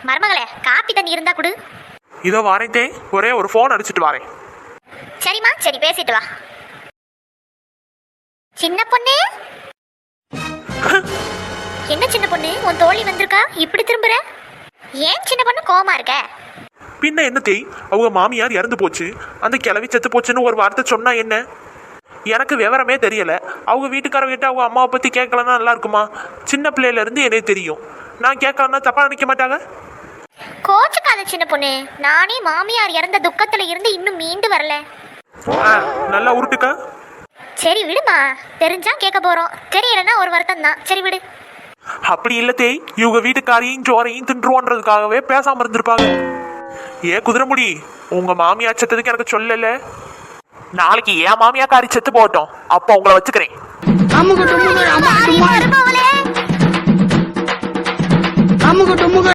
மருமகளே, காப்பி தண்ணி இருந்தா குடு. இதோ வாரேன் தேய், ஒரே ஒரு ஃபோன் அடிச்சுட்டு வரேன். சரிம்மா, சரி பேசிட்டு வா. சின்ன பொண்ணு, என்ன சின்ன பொண்ணு, உன் தோழி வந்திருக்கா, இப்படி திரும்புற? ஏன் சின்ன பொண்ணு கோவமா இருக்க? பின்ன என்ன தேய், அவங்க மாமியார் இறந்து போச்சு, அந்த கிளவி செத்து போச்சுன்னு ஒரு வார்த்தை சொன்னா என்ன? எனக்கு விவரமே தெரியல. அவங்க வீட்டுக்காரங்கிட்ட அவங்க அம்மாவை பற்றி கேட்கலன்னா நல்லா இருக்குமா? சின்ன பிள்ளையிலேருந்து எனக்கு தெரியும். நான் கேட்கலன்னா தப்பாக நினைக்க மாட்டாங்க. கோச்சுக்காத சின்ன பொண்ணு, நானே மாமியார் இறந்த துக்கத்துல இருந்து இன்னும் மீண்டு வரல. நல்லா உருட்டுக்கா. சரி விடுமா, தெரிஞ்சா கேட்க போறோம், தெரியலன்னா ஒரு வருத்தம் தான். சரி விடு. அப்படி இல்லை தேய், இவங்க வீட்டுக்காரையும் ஜோரையும் தின்றுவோன்றதுக்காகவே பேசாமல் இருந்திருப்பாங்க. ஏன் குதிரைமுடி, உங்க மாமியார் செத்ததுக்கு எனக்கு சொல்லல. நாளைக்கு ஏன் மாமியாக்காரி செத்து போட்டோம், அப்போ உங்களை வச்சுக்கிறேன்.